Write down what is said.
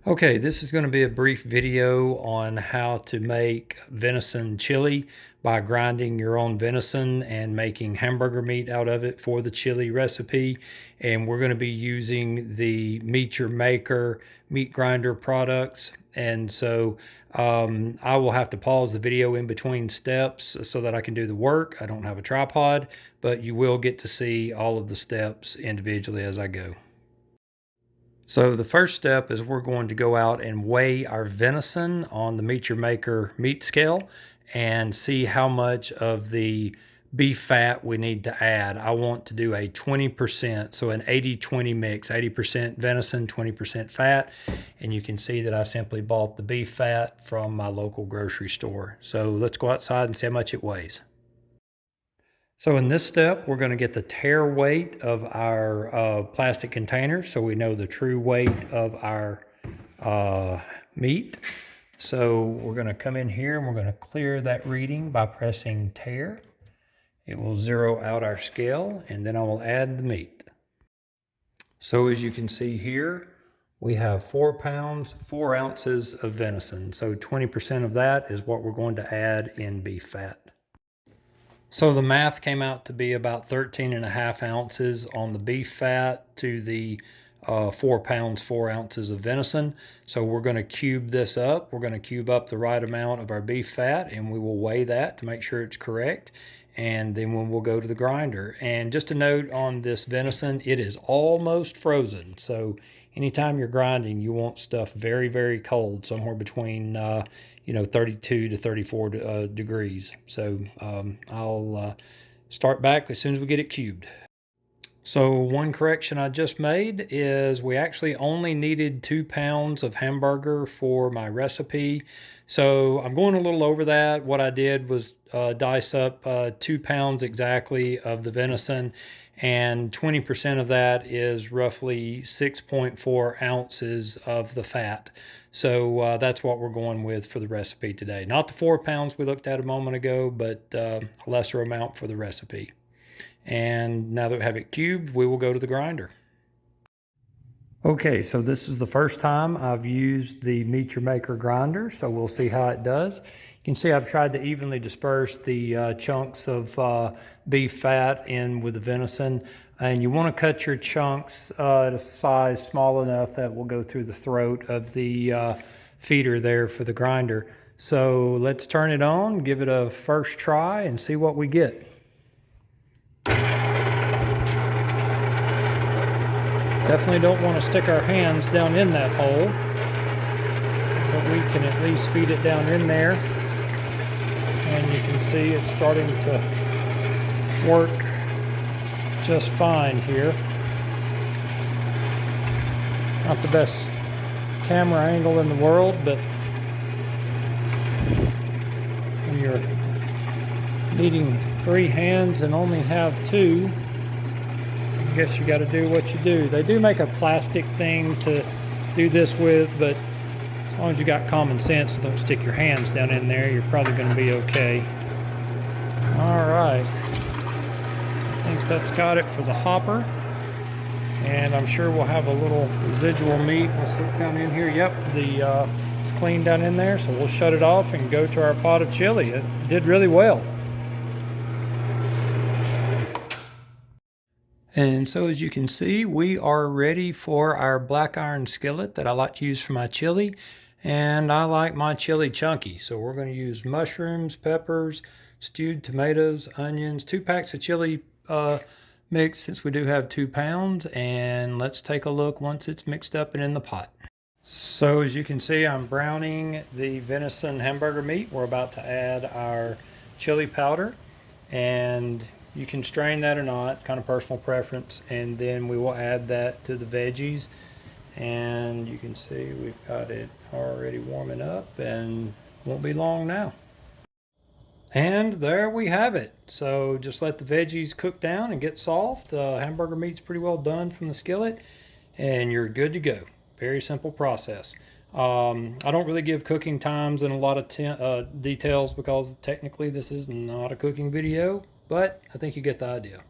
Okay, this is going to be a brief video on how to make venison chili by grinding your own venison and making hamburger meat out of it for the chili recipe. And we're going to be using the Meat Your Maker meat grinder products. And so I will have to pause the video in between steps so that I can do the work. I don't have a tripod, but you will get to see all of the steps individually as I go. So the first step is we're going to go out and weigh our venison on the Meat Your Maker meat scale and see how much of the beef fat we need to add. I want to do a 20%, so an 80-20 mix, 80% venison, 20% fat. And you can see that I simply bought the beef fat from my local grocery store. So let's go outside and see how much it weighs. So in this step, we're going to get the tare weight of our plastic container so we know the true weight of our meat. So we're going to come in here and we're going to clear that reading by pressing tare. It will zero out our scale, and then I will add the meat. So as you can see here, we have 4 pounds, 4 ounces of venison. So 20% of that is what we're going to add in beef fat. So the math came out to be about 13.5 ounces on the beef fat to the 4 pounds, 4 ounces of venison. So we're going to cube this up. We're going to cube up the right amount of our beef fat, and we will weigh that to make sure it's correct. And then we'll go to the grinder. And just a note on this venison, it is almost frozen. So anytime you're grinding, you want stuff very, very cold, somewhere between 32 to 34 degrees. So I'll start back as soon as we get it cubed. So one correction I just made is we actually only needed 2 pounds of hamburger for my recipe. So I'm going a little over that. What I did was dice up 2 pounds exactly of the venison, and 20% of that is roughly 6.4 ounces of the fat. So that's what we're going with for the recipe today. Not the 4 pounds we looked at a moment ago, but a lesser amount for the recipe. And now that we have it cubed, we will go to the grinder. Okay, so this is the first time I've used the Meat Your Maker grinder, so we'll see how it does. You can see I've tried to evenly disperse the chunks of beef fat in with the venison, and you want to cut your chunks at a size small enough that will go through the throat of the feeder there for the grinder. So let's turn it on, give it a first try, and see what we get. Definitely don't want to stick our hands down in that hole, but we can at least feed it down in there. And you can see it's starting to work just fine here. Not the best camera angle in the world, but when you're needing 3 hands and only have 2, I guess you got to do what you do. They do make a plastic thing to do this with, but as long as you got common sense and don't stick your hands down in there, you're probably going to be okay. All right. I think that's got it for the hopper. And I'm sure we'll have a little residual meat. Let's look down in here. Yep, it's clean down in there, so we'll shut it off and go to our pot of chili. It did really well. And so as you can see, we are ready for our black iron skillet that I like to use for my chili. And I like my chili chunky. So we're going to use mushrooms, peppers, stewed tomatoes, onions, 2 packs of chili mix since we do have 2 pounds. And let's take a look once it's mixed up and in the pot. So as you can see, I'm browning the venison hamburger meat. We're about to add our chili powder, and you can strain that or not, kind of personal preference, and then we will add that to the veggies. And you can see we've got it already warming up and won't be long now. And there we have it. So just let the veggies cook down and get soft. Hamburger meat's pretty well done from the skillet, and you're good to go. Very simple process. I don't really give cooking times and a lot of details because technically this is not a cooking video, but I think you get the idea.